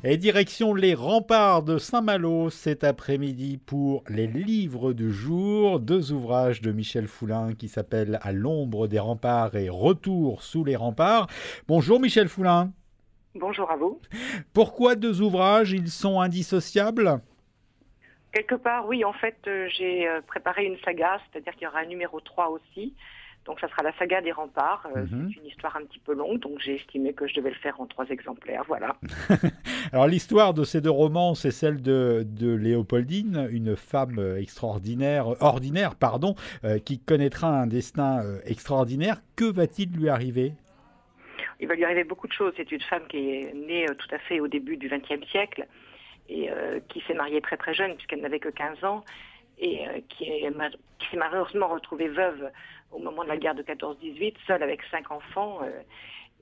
Et direction les remparts de Saint-Malo cet après-midi pour les livres du jour. Deux ouvrages de Michel Foulin qui s'appellent À l'ombre des remparts et Retour sous les remparts. Bonjour Michel Foulin. Bonjour à vous. Pourquoi deux ouvrages? Ils sont indissociables? Quelque part, oui, en fait, j'ai préparé une saga, c'est-à-dire qu'il y aura un numéro 3 aussi. Donc ça sera la saga des remparts. C'est une histoire un petit peu longue, donc j'ai estimé que je devais le faire en 3 exemplaires. Voilà. Alors l'histoire de ces deux romans, c'est celle de Léopoldine, une femme qui connaîtra un destin extraordinaire. Que va-t-il lui arriver? Il va lui arriver beaucoup de choses. C'est une femme qui est née tout à fait au début du XXe siècle et qui s'est mariée très très jeune puisqu'elle n'avait que 15 ans et qui s'est malheureusement retrouvée veuve au moment de la guerre de 14-18, seule avec 5 enfants.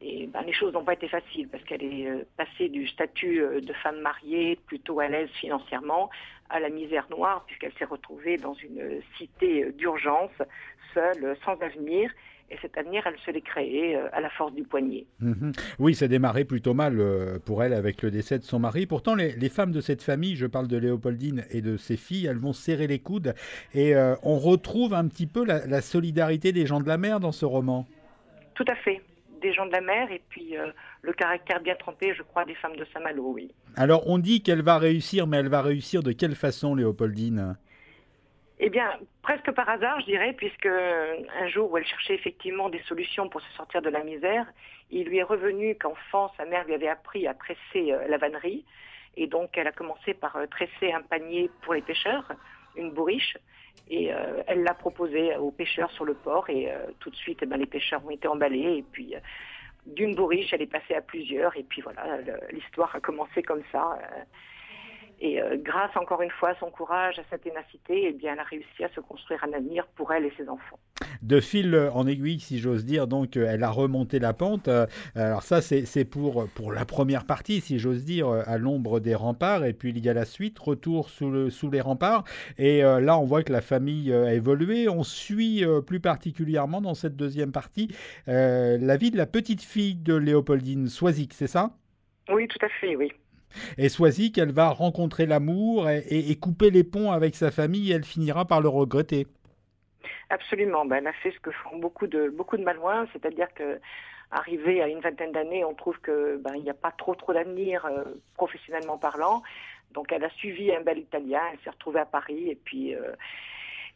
Et les choses n'ont pas été faciles parce qu'elle est passée du statut de femme mariée, plutôt à l'aise financièrement, à la misère noire puisqu'elle s'est retrouvée dans une cité d'urgence, seule, sans avenir. Et cet avenir, elle se l'est créé à la force du poignet. Oui, ça démarrait plutôt mal pour elle avec le décès de son mari. Pourtant, les femmes de cette famille, je parle de Léopoldine et de ses filles, elles vont serrer les coudes. Et on retrouve un petit peu la solidarité des gens de la mer dans ce roman. Tout à fait. Des gens de la mer et puis le caractère bien trempé, je crois, des femmes de Saint-Malo, oui. Alors, on dit qu'elle va réussir, mais elle va réussir de quelle façon, Léopoldine ? Eh bien, presque par hasard, je dirais, puisque un jour où elle cherchait effectivement des solutions pour se sortir de la misère, il lui est revenu qu'enfant, sa mère lui avait appris à tresser la vannerie. Et donc, elle a commencé par tresser un panier pour les pêcheurs, une bourriche. Et elle l'a proposé aux pêcheurs sur le port. Et tout de suite, les pêcheurs ont été emballés. Et puis, d'une bourriche, elle est passée à plusieurs. Et puis voilà, l'histoire a commencé comme ça. Et grâce encore une fois à son courage, à sa ténacité, eh bien, elle a réussi à se construire un avenir pour elle et ses enfants. De fil en aiguille, si j'ose dire, donc elle a remonté la pente. Alors ça, c'est pour la première partie, si j'ose dire, à l'ombre des remparts. Et puis il y a la suite, Retour sous les remparts. Et là, on voit que la famille a évolué. On suit plus particulièrement dans cette deuxième partie la vie de la petite fille de Léopoldine, Soisic, c'est ça? Oui, tout à fait, oui. Et Soisic, elle va rencontrer l'amour et couper les ponts avec sa famille et elle finira par le regretter. Absolument. Elle a fait ce que font beaucoup de Malouins, c'est-à-dire que arrivé à une vingtaine d'années, on trouve que il n'y a pas trop d'avenir professionnellement parlant. Donc elle a suivi un bel Italien, elle s'est retrouvée à Paris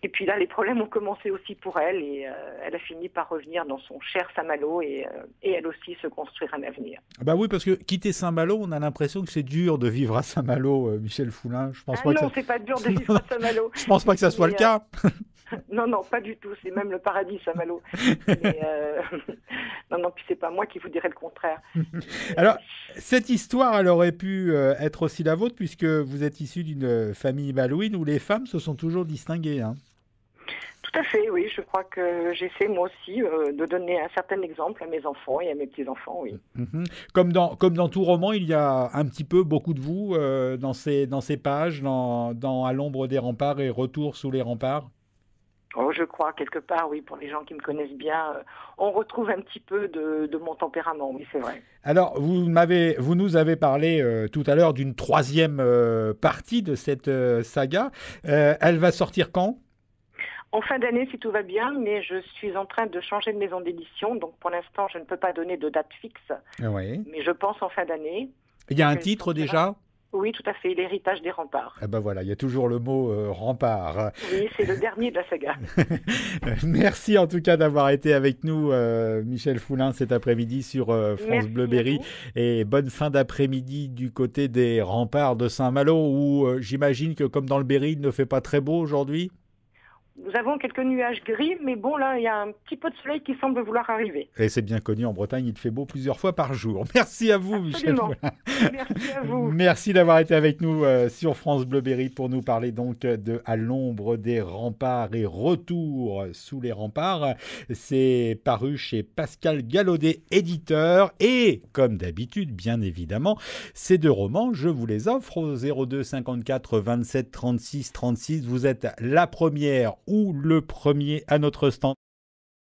et puis là, les problèmes ont commencé aussi pour elle et elle a fini par revenir dans son cher Saint-Malo et elle aussi se construire un avenir. Bah oui, parce que quitter Saint-Malo, on a l'impression que c'est dur de vivre à Saint-Malo, Michel Foulin. Je pense pas que Non, ça... c'est pas dur de vivre à Saint-Malo. Je pense pas que ça soit le cas. Non, pas du tout. C'est même le paradis, Saint-Malo. Mais, non, puis c'est pas moi qui vous dirais le contraire. Alors, cette histoire, elle aurait pu être aussi la vôtre, puisque vous êtes issu d'une famille malouine où les femmes se sont toujours distinguées. Hein. Tout à fait, oui. Je crois que j'essaie, moi aussi, de donner un certain exemple à mes enfants et à mes petits-enfants, oui. Comme dans tout roman, il y a un petit peu beaucoup de vous dans ces pages, dans À l'ombre des remparts et Retour sous les remparts. Oh, je crois, quelque part, oui, pour les gens qui me connaissent bien, on retrouve un petit peu de mon tempérament, oui, c'est vrai. Alors, vous nous avez parlé tout à l'heure d'une troisième partie de cette saga. Elle va sortir quand ? En fin d'année, si tout va bien, mais je suis en train de changer de maison d'édition, donc pour l'instant, je ne peux pas donner de date fixe, Oui. mais je pense en fin d'année. Il y a un titre déjà ? Oui, tout à fait, L'héritage des remparts. Ah ben voilà, il y a toujours le mot rempart. Oui, c'est le dernier de la saga. Merci en tout cas d'avoir été avec nous, Michel Foulin, cet après-midi sur France Bleu Berry. Et bonne fin d'après-midi du côté des remparts de Saint-Malo, où j'imagine que comme dans le Berry, il ne fait pas très beau aujourd'hui. Nous avons quelques nuages gris, mais bon, là, il y a un petit peu de soleil qui semble vouloir arriver. Et c'est bien connu, en Bretagne, il fait beau plusieurs fois par jour. Merci à vous, Absolument. Michel. Merci à vous. Merci d'avoir été avec nous sur France Bleu Berry pour nous parler donc de À l'ombre des remparts et Retour sous les remparts. C'est paru chez Pascal Gallaudet, éditeur. Et, comme d'habitude, bien évidemment, ces deux romans, je vous les offre au 02 54 27 36 36. Vous êtes la première ou le premier à notre stand.